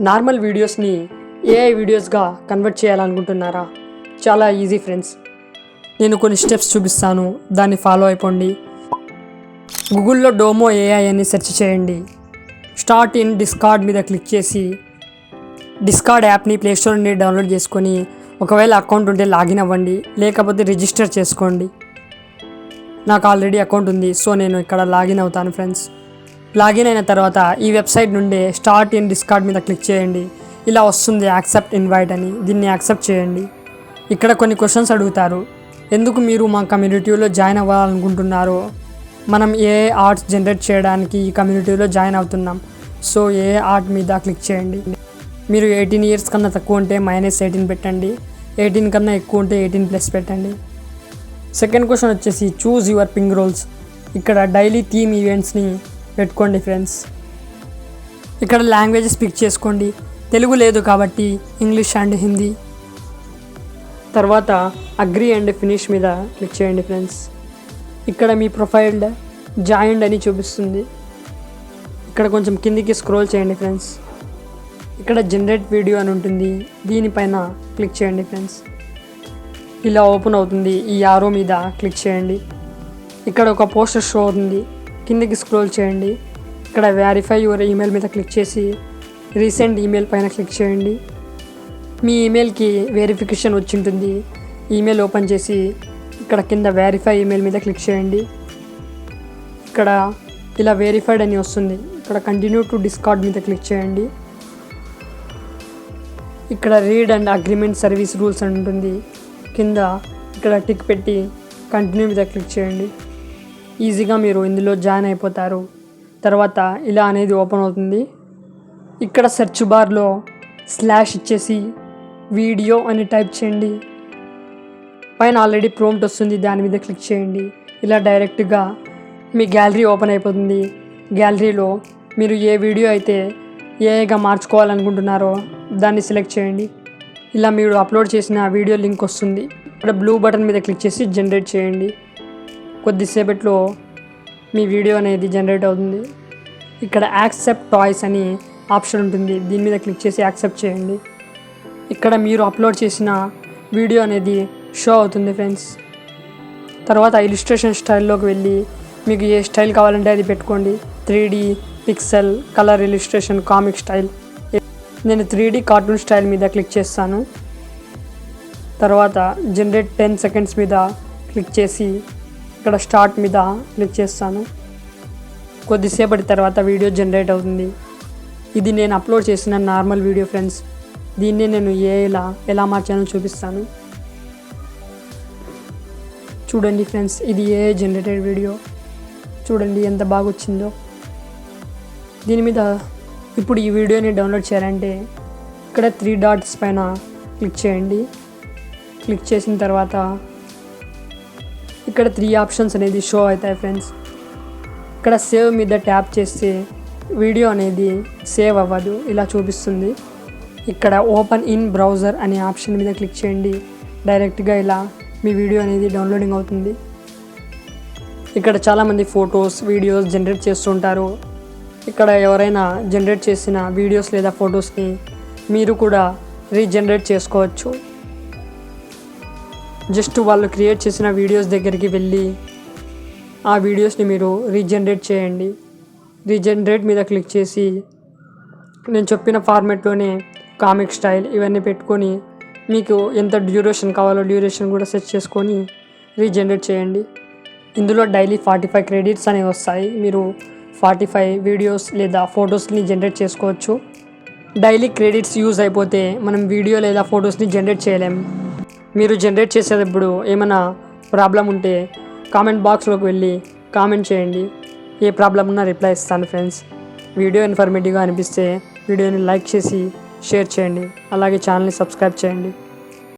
Normal వీడియోస్ని AI వీడియోస్గా convert చేయాలనుకుంటున్నారా? చాలా ఈజీ ఫ్రెండ్స్. నేను కొన్ని స్టెప్స్ చూపిస్తాను, దాన్ని ఫాలో అయిపోండి. గూగుల్లో డోమో ఏఐ అని సెర్చ్ చేయండి. స్టార్ట్ ఇన్ డిస్కార్డ్ మీద క్లిక్ చేసి డిస్కార్డ్ యాప్ని ప్లేస్టోర్ నుండి డౌన్లోడ్ చేసుకొని ఒకవేళ అకౌంట్ ఉంటే లాగిన్ అవ్వండి, లేకపోతే రిజిస్టర్ చేసుకోండి. నాకు ఆల్రెడీ అకౌంట్ ఉంది, సో నేను ఇక్కడ లాగిన్ అవుతాను ఫ్రెండ్స్. లాగిన్ అయిన తర్వాత ఈ వెబ్సైట్ నుండి స్టార్ట్ ఇన్ డిస్కార్డ్ మీద క్లిక్ చేయండి. ఇలా వస్తుంది యాక్సెప్ట్ ఇన్వైట్ అని, దీన్ని యాక్సెప్ట్ చేయండి. ఇక్కడ కొన్ని క్వశ్చన్స్ అడుగుతారు. ఎందుకు మీరు మా కమ్యూనిటీలో జాయిన్ అవ్వాలనుకుంటున్నారో? మనం ఏ ఆర్ట్స్ జనరేట్ చేయడానికి ఈ కమ్యూనిటీలో జాయిన్ అవుతున్నాం. సో ఏ ఆర్ట్ మీద క్లిక్ చేయండి. మీరు 18 ఇయర్స్ కన్నా తక్కువ ఉంటే -18 పెట్టండి, 18 కన్నా ఎక్కువ ఉంటే 18+ పెట్టండి. సెకండ్ క్వశ్చన్ వచ్చేసి చూజ్ యువర్ పింగ్ రోల్స్. ఇక్కడ డైలీ థీమ్ ఈవెంట్స్ని పెట్టుకోండి ఫ్రెండ్స్. ఇక్కడ లాంగ్వేజెస్ పిక్ చేసుకోండి. తెలుగు లేదు కాబట్టి ఇంగ్లీష్ అండ్ హిందీ. తర్వాత అగ్రీ అండ్ ఫినిష్ మీద క్లిక్ చేయండి ఫ్రెండ్స్. ఇక్కడ మీ ప్రొఫైల్ జాయిన్డ్ అని చూపిస్తుంది. ఇక్కడ కొంచెం కిందికి స్క్రోల్ చేయండి ఫ్రెండ్స్. ఇక్కడ జనరేట్ వీడియో అని ఉంటుంది, దీనిపైన క్లిక్ చేయండి ఫ్రెండ్స్. ఇలా ఓపెన్ అవుతుంది. ఈ యారో మీద క్లిక్ చేయండి. ఇక్కడ ఒక పోస్టర్ షో అవుతుంది, కిందకి స్క్రోల్ చేయండి. ఇక్కడ వెరిఫై యువర్ ఈమెయిల్ మీద క్లిక్ చేసి రీసెంట్ ఈమెయిల్ పైన క్లిక్ చేయండి. మీ ఈమెయిల్కి వెరిఫికేషన్ వచ్చి ఉంటుంది. ఈమెయిల్ ఓపెన్ చేసి ఇక్కడ కింద వెరిఫై ఈమెయిల్ మీద క్లిక్ చేయండి. ఇక్కడ ఇలా వెరిఫైడ్ అని వస్తుంది. ఇక్కడ కంటిన్యూ టు డిస్కార్డ్ మీద క్లిక్ చేయండి. ఇక్కడ read and agreement service rules అని ఉంటుంది. కింద ఇక్కడ టిక్ పెట్టి కంటిన్యూ మీద క్లిక్ చేయండి. ఈజీగా మీరు ఇందులో జాయిన్ అయిపోతారు. తర్వాత ఇలా అనేది ఓపెన్ అవుతుంది. ఇక్కడ సెర్చ్ బార్లో స్లాష్ ఇచ్చేసి వీడియో అని టైప్ చేయండి. పైన ఆల్రెడీ ప్రాంప్ట్ వస్తుంది, దాని మీద క్లిక్ చేయండి. ఇలా డైరెక్ట్గా మీ గ్యాలరీ ఓపెన్ అయిపోతుంది. గ్యాలరీలో మీరు ఏ వీడియో అయితే ఏఐగా మార్చుకోవాలనుకుంటున్నారో దాన్ని సెలెక్ట్ చేయండి. ఇలా మీరు అప్లోడ్ చేసిన వీడియో లింక్ వస్తుంది. ఇక్కడ బ్లూ బటన్ మీద క్లిక్ చేసి జనరేట్ చేయండి. కొద్దిసేపట్లో మీ వీడియో అనేది జనరేట్ అవుతుంది. ఇక్కడ యాక్సెప్ట్ టాయ్స్ అని ఆప్షన్ ఉంటుంది, దీని మీద క్లిక్ చేసి యాక్సెప్ట్ చేయండి. ఇక్కడ మీరు అప్లోడ్ చేసిన వీడియో అనేది షో అవుతుంది ఫ్రెండ్స్. తర్వాత ఇలిస్ట్రేషన్ స్టైల్లోకి వెళ్ళి మీకు ఏ స్టైల్ కావాలంటే అది పెట్టుకోండి. 3D, pixel, colour illustration, comic style. నేను 3D కార్టూన్ స్టైల్ మీద క్లిక్ చేస్తాను. తర్వాత జనరేట్ 10 సెకండ్స్ మీద క్లిక్ చేసి ఇక్కడ స్టార్ట్ మీద క్లిక్ చేస్తాను. కొద్దిసేపటి తర్వాత వీడియో జనరేట్ అవుతుంది. ఇది నేను అప్లోడ్ చేసిన నార్మల్ వీడియో ఫ్రెండ్స్. దీన్ని నేను ఎలా మార్చానో చూపిస్తాను. చూడండి ఫ్రెండ్స్, ఇది ఏఐ జనరేటెడ్ వీడియో. చూడండి ఎంత బాగా వచ్చిందో. దీని మీద ఇప్పుడు ఈ వీడియోని డౌన్లోడ్ చేయాలంటే ఇక్కడ 3 డాట్స్ పైన క్లిక్ చేయండి. క్లిక్ చేసిన తర్వాత ఇక్కడ 3 ఆప్షన్స్ అనేది షో అవుతాయి ఫ్రెండ్స్. ఇక్కడ సేవ్ మీద ట్యాప్ చేస్తే వీడియో అనేది సేవ్ అవ్వదు, ఇలా చూపిస్తుంది. ఇక్కడ ఓపెన్ ఇన్ బ్రౌజర్ అనే ఆప్షన్ మీద క్లిక్ చేయండి. డైరెక్ట్గా ఇలా మీ వీడియో అనేది డౌన్లోడింగ్ అవుతుంది. ఇక్కడ చాలామంది ఫొటోస్, వీడియోస్ జనరేట్ చేస్తుంటారు. ఇక్కడ ఎవరైనా జనరేట్ చేసిన వీడియోస్ లేదా ఫొటోస్ని మీరు కూడా రీజనరేట్ చేసుకోవచ్చు. జస్ట్ వాళ్ళు క్రియేట్ చేసిన వీడియోస్ దగ్గరికి వెళ్ళి ఆ వీడియోస్ని మీరు రీజనరేట్ చేయండి. రీజనరేట్ మీద క్లిక్ చేసి నేను చెప్పిన ఫార్మాట్లోనే కామిక్ స్టైల్ ఇవన్నీ పెట్టుకొని మీకు ఎంత డ్యూరేషన్ కావాలో డ్యూరేషన్ కూడా సెట్ చేసుకొని రీజనరేట్ చేయండి. ఇందులో డైలీ 45 క్రెడిట్స్ అనేవి వస్తాయి. మీరు 45 వీడియోస్ లేదా ఫొటోస్ని జనరేట్ చేసుకోవచ్చు. డైలీ క్రెడిట్స్ యూజ్ అయిపోతే మనం వీడియో లేదా ఫొటోస్ని జనరేట్ చేయలేము. మీరు జనరేట్ చేసేటప్పుడు ఏమైనా ప్రాబ్లం ఉంటే కామెంట్ బాక్స్లోకి వెళ్ళి కామెంట్ చేయండి. ఏ ప్రాబ్లం ఉన్నా రిప్లై ఇస్తాను ఫ్రెండ్స్. వీడియో ఇన్ఫర్మేటివ్గా అనిపిస్తే వీడియోని లైక్ చేసి షేర్ చేయండి. అలాగే ఛానల్ని సబ్స్క్రైబ్ చేయండి.